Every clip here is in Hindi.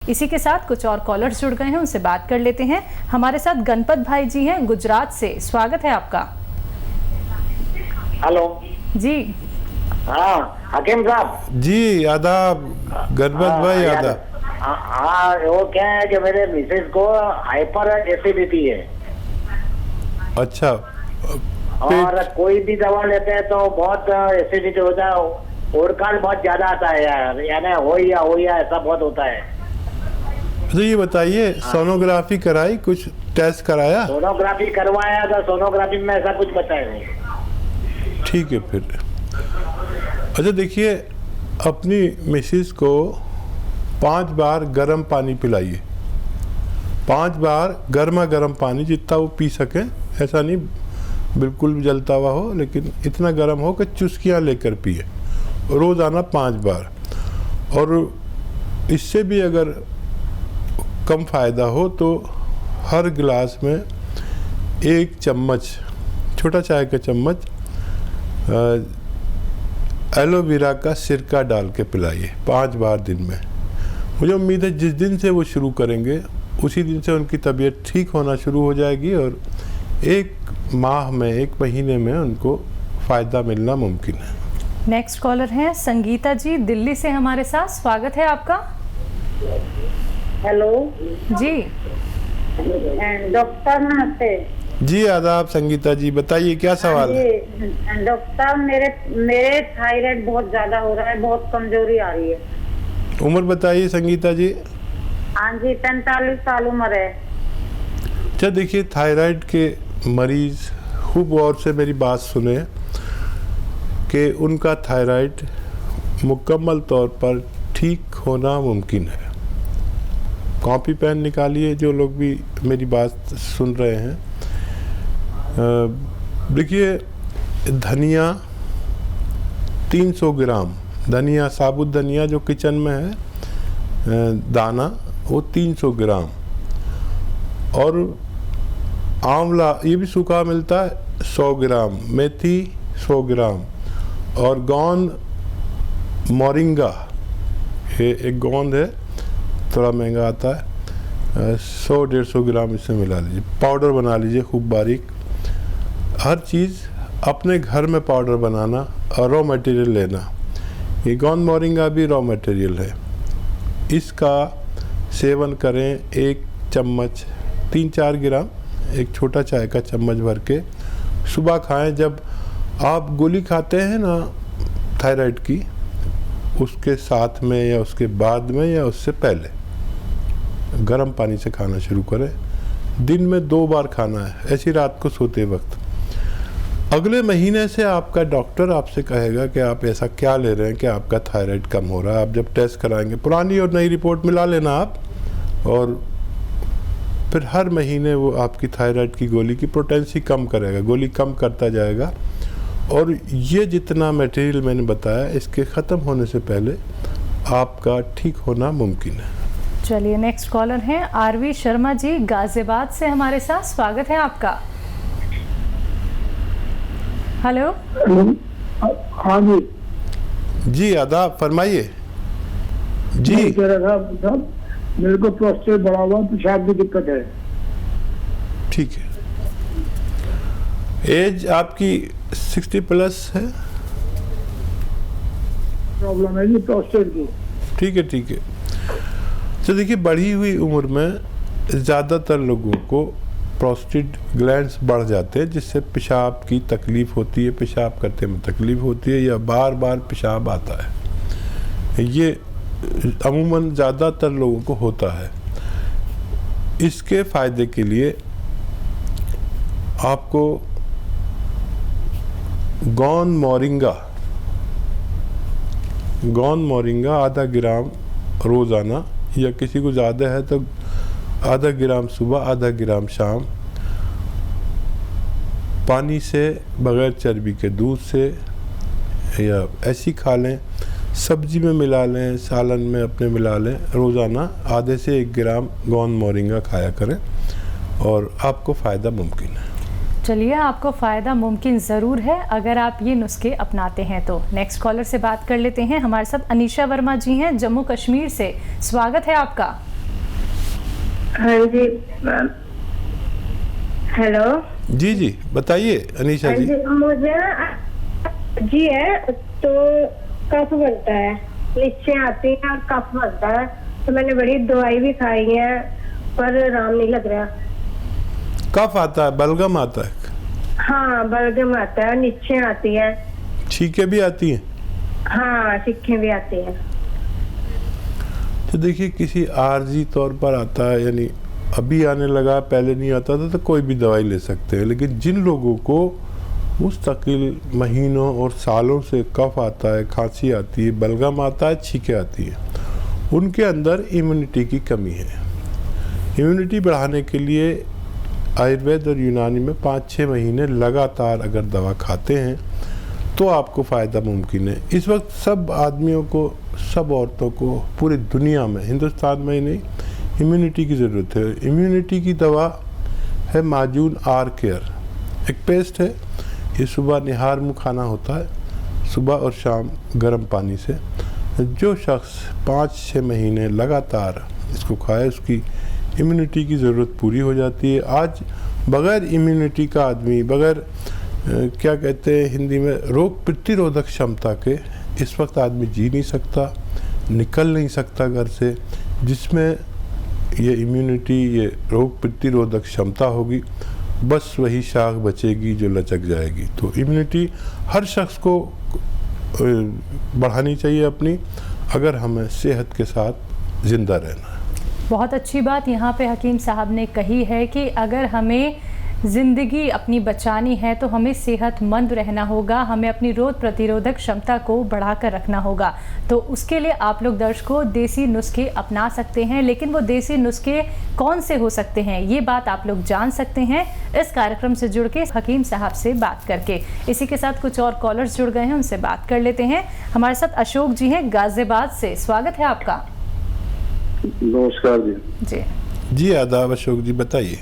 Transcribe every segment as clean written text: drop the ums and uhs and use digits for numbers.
इसी के साथ कुछ और कॉलर्स जुड़ गए हैं, उनसे बात कर लेते हैं। हमारे साथ गणपत भाई जी हैं गुजरात से, स्वागत है आपका। हेलो जी। हाँ हकीम साहब जी आदाब। गणपत भाई आदाब। हाँ वो क्या है कि मेरे मिसेज को हाइपर एसिडिटी है। अच्छा। और कोई भी दवा लेते हैं तो बहुत एसिडिटी होता है, ओडकाल बहुत ज्यादा आता है यार, यानी हो या ऐसा बहुत होता है। तो ये बताइए, सोनोग्राफी कराई, कुछ टेस्ट कराया? सोनोग्राफी करवाया था, सोनोग्राफी में ऐसा कुछ बताया नहीं। ठीक है फिर। अच्छा देखिए, अपनी मिसेस को 5 बार गर्म पानी पिलाइए। 5 बार गर्मा गर्म पानी, जितना वो पी सकें, ऐसा नहीं बिल्कुल भी जलता हुआ हो, लेकिन इतना गर्म हो कि चुस्कियाँ लेकर पिए, रोज़ाना 5 बार। और इससे भी अगर कम फ़ायदा हो तो हर गिलास में 1 चम्मच, छोटा चाय का चम्मच एलोवेरा का सिरका डाल के पिलाइए 5 बार दिन में। मुझे उम्मीद है जिस दिन से वो शुरू करेंगे उसी दिन से उनकी तबीयत ठीक होना शुरू हो जाएगी और 1 माह में, 1 महीने में उनको फ़ायदा मिलना मुमकिन है। नेक्स्ट कॉलर हैं संगीता जी, दिल्ली से हमारे साथ, स्वागत है आपका। हेलो जी। डॉक्टर नमस्ते। जी आदाब संगीता जी, बताइए क्या सवाल है? डॉक्टर मेरे थायराइड बहुत ज्यादा हो रहा है, बहुत कमजोरी आ रही है। उम्र बताइए संगीता जी। हाँ जी, 45 साल उम्र है। अच्छा देखिए, थायराइड के मरीज खूब गौर से मेरी बात सुने कि उनका थायराइड मुकम्मल तौर पर ठीक होना मुमकिन है। कॉपी पेन निकालिए जो लोग भी मेरी बात सुन रहे हैं। देखिए, धनिया 300 ग्राम, धनिया साबुत धनिया जो किचन में है दाना, वो 300 ग्राम। और आंवला, ये भी सूखा मिलता है, 100 ग्राम। मेथी 100 ग्राम। और गोंद मोरिंगा, ये एक गोंद है, थोड़ा महंगा आता है, 100-150 ग्राम इससे मिला लीजिए, पाउडर बना लीजिए खूब बारीक। हर चीज़ अपने घर में पाउडर बनाना और रॉ मटेरियल लेना। ये गोंद मोरिंगा भी रॉ मटेरियल है। इसका सेवन करें 1 चम्मच, 3-4 ग्राम, एक छोटा चाय का चम्मच भर के सुबह खाएं। जब आप गोली खाते हैं ना थायराइड की, उसके साथ में या उसके बाद में या उससे पहले गर्म पानी से खाना शुरू करें। दिन में 2 बार खाना है, ऐसी रात को सोते वक्त। अगले महीने से आपका डॉक्टर आपसे कहेगा कि आप ऐसा क्या ले रहे हैं कि आपका थायराइड कम हो रहा है। आप जब टेस्ट कराएंगे, पुरानी और नई रिपोर्ट मिला लेना आप, और फिर हर महीने वो आपकी थायराइड की गोली की पोटेंसी कम करेगा, गोली कम करता जाएगा। और ये जितना मटेरियल मैंने बताया, इसके ख़त्म होने से पहले आपका ठीक होना मुमकिन है। चलिए, नेक्स्ट कॉलर हैं आरवी शर्मा जी, गाजियाबाद से हमारे साथ, स्वागत है आपका। हेलो। हाँ जी। जी आदाब, फरमाइए। जी कह रहा था मेरे को प्रोस्टेट बढ़ा हुआ, पेशाब की दिक्कत है। ठीक है। एज आपकी 60 प्लस है? प्रॉब्लम है जी प्रोस्टेट की। ठीक है, ठीक है। तो देखिए, बढ़ी हुई उम्र में ज़्यादातर लोगों को प्रोस्टेट ग्लैंड्स बढ़ जाते हैं, जिससे पेशाब की तकलीफ़ होती है, पेशाब करते में तकलीफ़ होती है, या बार बार पेशाब आता है। ये अमूमन ज़्यादातर लोगों को होता है। इसके फ़ायदे के लिए आपको गोंद मोरिंगा आधा ग्राम रोज़ाना, या किसी को ज़्यादा है तो आधा ग्राम सुबह, आधा ग्राम शाम, पानी से, बग़ैर चर्बी के दूध से, या ऐसी खा लें, सब्जी में मिला लें, सालन में अपने मिला लें। रोज़ाना आधे से 1 ग्राम गोंद मोरिंगा खाया करें और आपको फ़ायदा मुमकिन है। चलिए, आपको फ़ायदा मुमकिन ज़रूर है अगर आप ये नुस्खे अपनाते हैं तो। नेक्स्ट कॉलर से बात कर लेते हैं। हमारे साथ अनीशा वर्मा जी हैं, जम्मू कश्मीर से, स्वागत है आपका। हाँ जी हेलो। जी जी बताइए अनीशा जी। मुझे जी है तो कफ बनता है, नीचे आती है और कफ बनता है, तो मैंने बड़ी दवाई भी खाई है पर आराम नहीं लग रहा। कफ आता है, बलगम आता है? हाँ बलगम आता है, नीचे आती है। छींके भी आती हैं? हाँ छींकें भी आती हैं। तो देखिए किसी आर्जी तौर पर आता है, यानी अभी आने लगा, पहले नहीं आता था, तो कोई भी दवाई ले सकते हैं। लेकिन जिन लोगों को मुस्तकिल महीनों और सालों से कफ आता है, खांसी आती है, बलगम आता है, छींकें आती हैं, उनके अंदर इम्यूनिटी की कमी है। इम्यूनिटी बढ़ाने के लिए आयुर्वेद और यूनानी में 5-6 महीने लगातार अगर दवा खाते हैं तो आपको फ़ायदा मुमकिन है। इस वक्त सब आदमियों को, सब औरतों को पूरी दुनिया में, हिंदुस्तान में ही नहीं, इम्यूनिटी की ज़रूरत है। इम्यूनिटी की दवा है माजून आर केयर, एक पेस्ट है। ये सुबह निहार मुँह खाना होता है, सुबह और शाम गर्म पानी से। जो शख्स 5-6 महीने लगातार इसको खाए उसकी इम्यूनिटी की ज़रूरत पूरी हो जाती है। आज बग़ैर इम्यूनिटी का आदमी, बग़ैर क्या कहते हैं हिंदी में, रोग प्रतिरोधक क्षमता के, इस वक्त आदमी जी नहीं सकता, निकल नहीं सकता घर से। जिसमें ये इम्यूनिटी, ये रोग प्रतिरोधक क्षमता होगी, बस वही शाख बचेगी जो लचक जाएगी। तो इम्यूनिटी हर शख्स को बढ़ानी चाहिए अपनी, अगर हमें सेहत के साथ ज़िंदा रहना है। बहुत अच्छी बात यहाँ पे हकीम साहब ने कही है कि अगर हमें ज़िंदगी अपनी बचानी है तो हमें सेहतमंद रहना होगा, हमें अपनी रोग प्रतिरोधक क्षमता को बढ़ाकर रखना होगा। तो उसके लिए आप लोग दर्शकों देसी नुस्खे अपना सकते हैं, लेकिन वो देसी नुस्खे कौन से हो सकते हैं ये बात आप लोग जान सकते हैं इस कार्यक्रम से जुड़ के हकीम साहब से बात करके। इसी के साथ कुछ और कॉलर्स जुड़ गए हैं, उनसे बात कर लेते हैं। हमारे साथ अशोक जी हैं गाजियाबाद से, स्वागत है आपका। नमस्कार जी। जी जी आदाब अशोक जी, बताइए।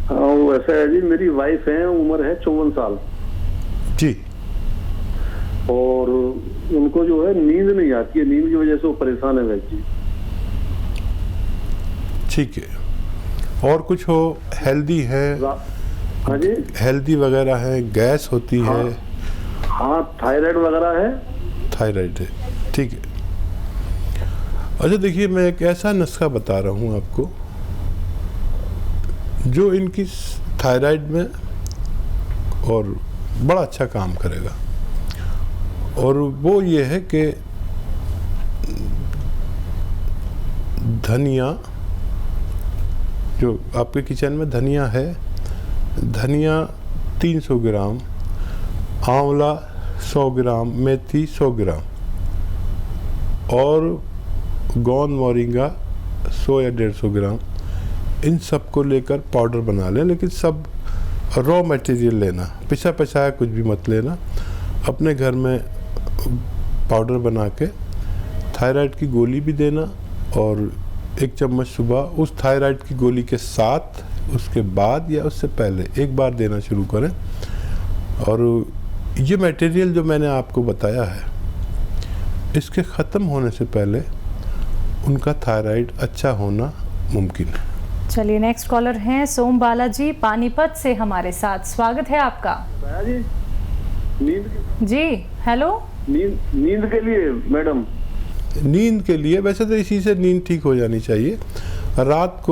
हाँ वो ऐसा है जी, मेरी वाइफ है, उम्र है 54 साल जी। और उनको जो है नींद नहीं आती है, नींद की वजह से वो परेशान है वैसे जी। ठीक है। और कुछ हो, हेल्दी है? हाँ जी, हेल्दी वगैरह है, गैस होती है? हाँ थायराइड वगैरह है। थायराइड है, ठीक है। अच्छा देखिए, मैं एक ऐसा नुस्खा बता रहा हूँ आपको जो इनकी थायराइड में और बड़ा अच्छा काम करेगा। और वो ये है कि धनिया, जो आपके किचन में धनिया है, धनिया 300 ग्राम, आंवला 100 ग्राम, मेथी 100 ग्राम और गोंद मोरिंगा 100 या 150 ग्राम, इन सब को लेकर पाउडर बना लें। लेकिन सब रॉ मटेरियल लेना, पिसा पिसाया कुछ भी मत लेना। अपने घर में पाउडर बना के थायराइड की गोली भी देना, और 1 चम्मच सुबह उस थायराइड की गोली के साथ, उसके बाद या उससे पहले एक बार देना शुरू करें। और ये मटेरियल जो मैंने आपको बताया है, इसके ख़त्म होने से पहले उनका थायराइड अच्छा होना मुमकिन है। चलिए नेक्स्ट कॉलर हैं सोम बालाजी पानीपत से हमारे साथ, स्वागत है आपका। जी नींद जी हेलो। नींद के लिए मैडम, नींद के लिए वैसे तो इसी से नींद ठीक हो जानी चाहिए। रात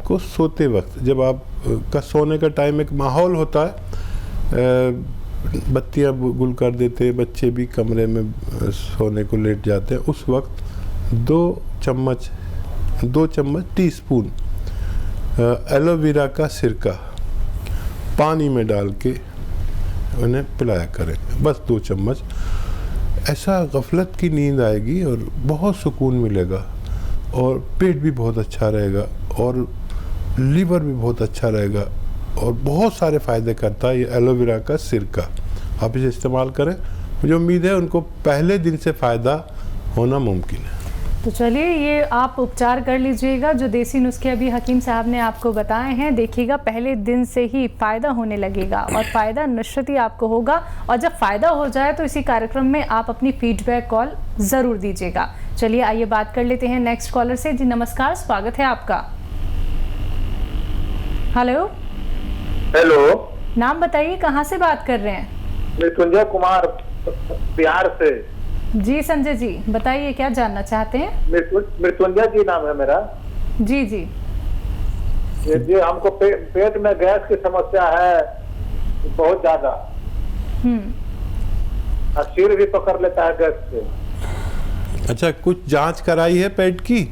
को सोते वक्त, जब आप का सोने का टाइम एक माहौल होता है, बत्तियां गुल कर देते, बच्चे भी कमरे में सोने को लेट जाते हैं, उस वक्त 2 चम्मच टीस्पून एलोवेरा का सिरका पानी में डाल के उन्हें पिलाया करें, बस 2 चम्मच। ऐसा गफलत की नींद आएगी और बहुत सुकून मिलेगा, और पेट भी बहुत अच्छा रहेगा, और लीवर भी बहुत अच्छा रहेगा, और बहुत सारे फ़ायदे करता है ये एलोवेरा का सिरका। आप इसे इस्तेमाल करें, मुझे उम्मीद है उनको पहले दिन से फ़ायदा होना मुमकिन है। तो चलिए ये आप उपचार कर लीजिएगा, जो देसी नुस्खे अभी हकीम साहब ने आपको बताए हैं, देखिएगा पहले दिन से ही फ़ायदा होने लगेगा, और फ़ायदा निश्चित ही आपको होगा। और जब फ़ायदा हो जाए तो इसी कार्यक्रम में आप अपनी फीडबैक कॉल ज़रूर दीजिएगा। चलिए आइए बात कर लेते हैं नेक्स्ट कॉलर से। जी नमस्कार, स्वागत है आपका। हेलो। हेलो, नाम बताइए, कहाँ से बात कर रहे हैं? मृत्युंजय कुमार, बिहार से। जी संजय जी, बताइए क्या जानना चाहते हैं? मृत्युंजय जी नाम है मेरा। जी जी जी, हमको पेट में गैस की समस्या है बहुत ज्यादा, और सिर भी पकड़ लेता है गैस से। अच्छा, कुछ जांच कराई है पेट की?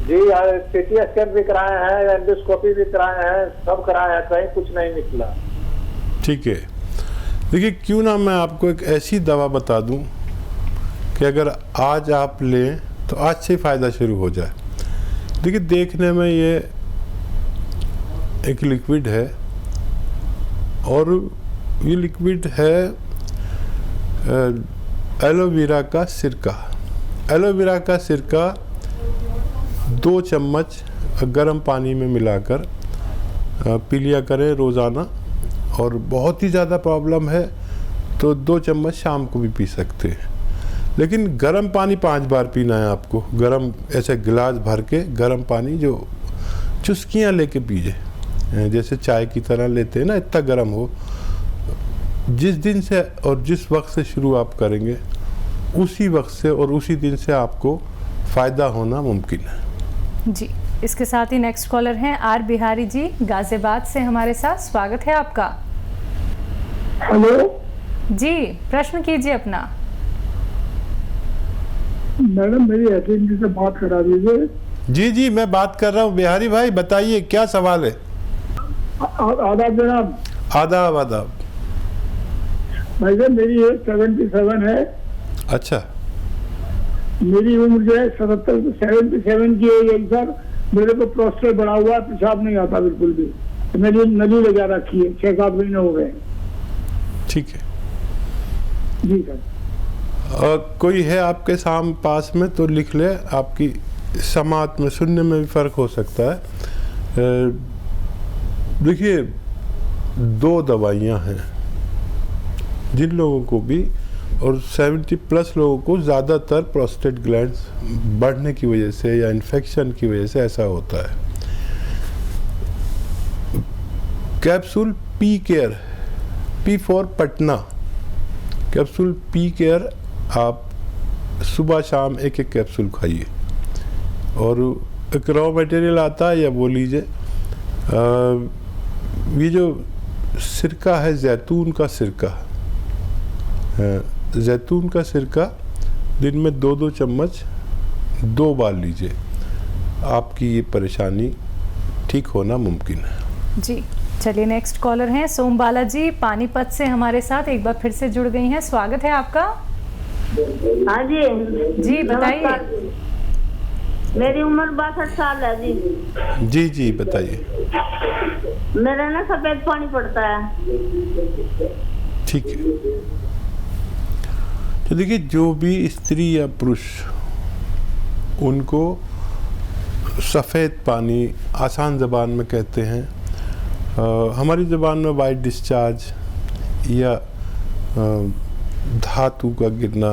जी, सीटी स्कैन भी कराए हैं, एंडोस्कोपी भी कराए हैं, सब कराए हैं, कहीं कुछ नहीं निकला। ठीक है, देखिए क्यों ना मैं आपको एक ऐसी दवा बता दूं कि अगर आज आप लें तो आज से फ़ायदा शुरू हो जाए। देखिए देखने में ये एक लिक्विड है, और ये लिक्विड है एलोवेरा का सिरका। एलोवेरा का सिरका 2 चम्मच गर्म पानी में मिलाकर पी लिया करें रोज़ाना, और बहुत ही ज़्यादा प्रॉब्लम है तो 2 चम्मच शाम को भी पी सकते हैं। लेकिन गर्म पानी 5 बार पीना है आपको, गर्म ऐसे गिलास भर के गर्म पानी, जो चुस्कियाँ लेके पीजिए, जैसे चाय की तरह लेते हैं ना, इतना गर्म हो। जिस दिन से और जिस वक्त से शुरू आप करेंगे उसी वक्त से और उसी दिन से आपको फ़ायदा होना मुमकिन है। जी, इसके साथ ही नेक्स्ट कॉलर हैं आर बिहारी जी, गाजियाबाद से हमारे साथ। स्वागत है आपका। हेलो जी, प्रश्न कीजिए अपना। मैडम, मेरी एजेंसी से बात करा दीजिए। जी जी, मैं बात कर रहा हूँ बिहारी भाई, बताइए क्या सवाल है? आदाब जनाब। आदाब आदाब। भाई साहब, मेरी एज 77 है। अच्छा, मेरी उम्र जो है 77 की है सर। मेरे को प्रोस्टेट बढ़ा हुआ है, पेशाब नहीं आता बिल्कुल भी। मेरी नली लगा रखी है, 6-7 महीने हो गए। ठीक है जी सर। कोई है आपके पास में तो लिख ले, आपकी समात में सुनने में भी फ़र्क हो सकता है। देखिए 2 दवाइयाँ हैं जिन लोगों को भी, और 70+ लोगों को ज़्यादातर प्रोस्टेट ग्लैंड्स बढ़ने की वजह से या इन्फेक्शन की वजह से ऐसा होता है। Capsule P care, P for Patna, capsule P care आप सुबह शाम एक कैप्सूल खाइए। और एक रॉ मटेरियल आता है, या बोल लीजिए ये जो सिरका है, जैतून का सिरका, जैतून का सिरका दिन में 2-2 चम्मच 2 बार लीजिए, आपकी ये परेशानी ठीक होना मुमकिन है। जी, चलिए नेक्स्ट कॉलर हैं सोमबाला जी, पानीपत से हमारे साथ एक बार फिर से जुड़ गई हैं। स्वागत है आपका। हाँ जी जी बताइए। मेरी उम्र 62 साल है जी। जी जी बताइए। मेरा ना सफेद पानी पड़ता है। ठीक है, तो देखिए जो भी स्त्री या पुरुष, उनको सफ़ेद पानी आसान ज़बान में कहते हैं, हमारी ज़बान में वाइट डिस्चार्ज या धातु का गिरना,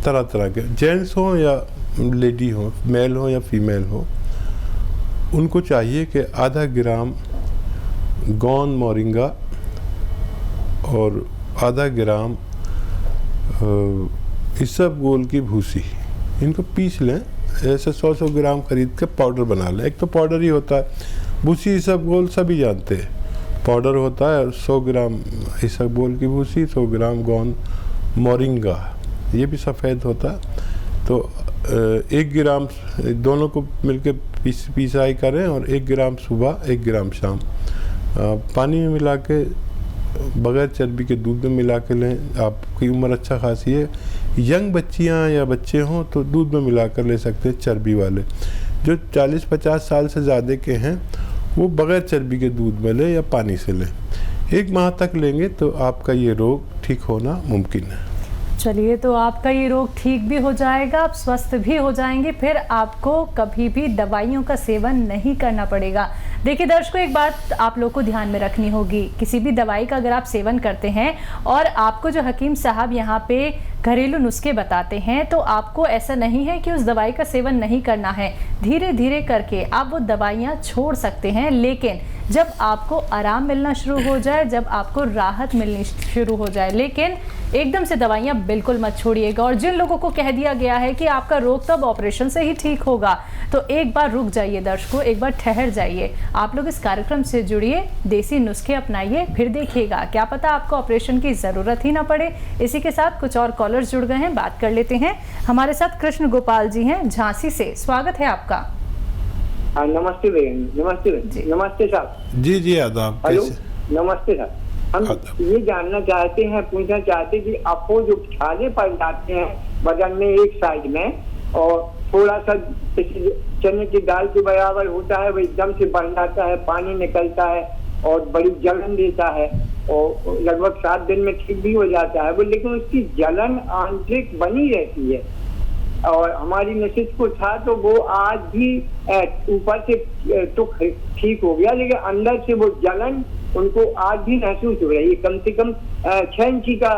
तरह तरह के, जेंट्स हो या लेडी हो, मेल हो या फीमेल हो, उनको चाहिए कि आधा ग्राम गौन मोरिंगा और आधा ग्राम इसबगोल की भूसी, इनको पीस लें। ऐसे 100-100 ग्राम खरीद के पाउडर बना लें। एक तो पाउडर ही होता है, भूसी इसबगोल सभी जानते हैं, पाउडर होता है। 100 ग्राम इसबगोल की भूसी, 100 ग्राम गौन मोरिंगा, ये भी सफ़ेद होता है। तो 1 ग्राम दोनों को मिलके पिसाई करें, और 1 ग्राम सुबह 1 ग्राम शाम पानी में मिला के, बगैर चर्बी के दूध में मिला के लें। आपकी उम्र अच्छा खासी है, यंग बच्चियां या बच्चे हों तो दूध में मिलाकर ले सकते हैं चर्बी वाले। जो 40-50 साल से ज़्यादा के हैं वो बगैर चर्बी के दूध में लें या पानी से लें। 1 माह तक लेंगे तो आपका ये रोग ठीक होना मुमकिन है। चलिए, तो आपका ये रोग ठीक भी हो जाएगा, आप स्वस्थ भी हो जाएंगे, फिर आपको कभी भी दवाइयों का सेवन नहीं करना पड़ेगा। देखिए दर्शकों, एक बात आप लोग को ध्यान में रखनी होगी, किसी भी दवाई का अगर आप सेवन करते हैं और आपको जो हकीम साहब यहाँ पे घरेलू नुस्खे बताते हैं, तो आपको ऐसा नहीं है कि उस दवाई का सेवन नहीं करना है। धीरे धीरे करके आप वो दवाइयाँ छोड़ सकते हैं, लेकिन जब आपको आराम मिलना शुरू हो जाए, जब आपको राहत मिलनी शुरू हो जाए। लेकिन एकदम से दवाइयाँ बिल्कुल मत छोड़िएगा। और जिन लोगों को कह दिया गया है कि आपका रोग तो अब ऑपरेशन से ही ठीक होगा, तो एक बार रुक जाइए दर्शकों, एक बार ठहर जाइए। आप लोग इस कार्यक्रम से जुड़िए, देसी नुस्खे अपनाइए, फिर देखिएगा क्या पता आपको ऑपरेशन की ज़रूरत ही ना पड़े। इसी के साथ कुछ और कॉलर्स जुड़ गए हैं, बात कर लेते हैं। हमारे साथ कृष्ण गोपाल जी हैं झांसी से, स्वागत है आपका। नमस्ते बहन, नमस्ते बहन, नमस्ते साहब। जी जी आदाब। हेलो, नमस्ते सर। हम ये जानना चाहते हैं, पूछना चाहते हैं कि आपको जो छाले पड़ जाते हैं बदन में एक साइड में, और थोड़ा सा चने की दाल के बराबर होता है, वो एकदम से बढ़ जाता है, पानी निकलता है और बड़ी जलन देता है, और लगभग 7 दिन में ठीक भी हो जाता है वो, लेकिन उसकी जलन आंतरिक बनी रहती है। और हमारी मिसेज को था तो वो आज भी ऊपर से तो ठीक हो गया, लेकिन अंदर से वो जलन उनको आज भी महसूस हो रही है। कम से कम 6 इंची का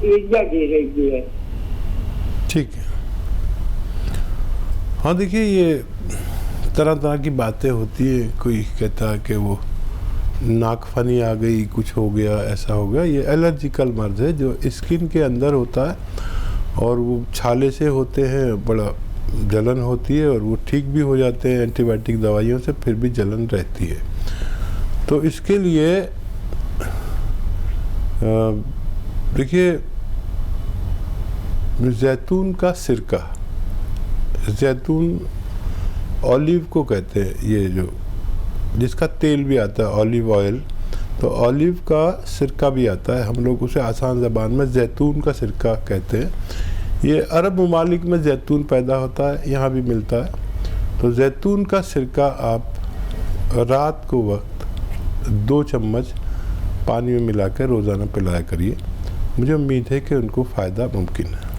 एरिया घेर रही है। ठीक है। हाँ देखिए, ये तरह तरह की बातें होती है। कोई कहता है कि वो नाकफनी आ गई, कुछ हो गया, ऐसा हो गया। ये एलर्जिकल मर्ज है जो स्किन के अंदर होता है, और वो छाले से होते हैं, बड़ा जलन होती है, और वो ठीक भी हो जाते हैं एंटीबायोटिक दवाइयों से, फिर भी जलन रहती है। तो इसके लिए देखिए, जैतून का सिरका, जैतून ऑलिव को कहते हैं, ये जो जिसका तेल भी आता है ऑलिव ऑयल, तो ऑलिव का सिरका भी आता है, हम लोग उसे आसान ज़बान में जैतून का सिरका कहते हैं। ये अरब ममालिक में जैतून पैदा होता है, यहाँ भी मिलता है। तो जैतून का सिरका आप रात को वक्त 2 चम्मच पानी में मिलाकर रोज़ाना पिलाया करिए। मुझे उम्मीद है कि उनको फ़ायदा मुमकिन है।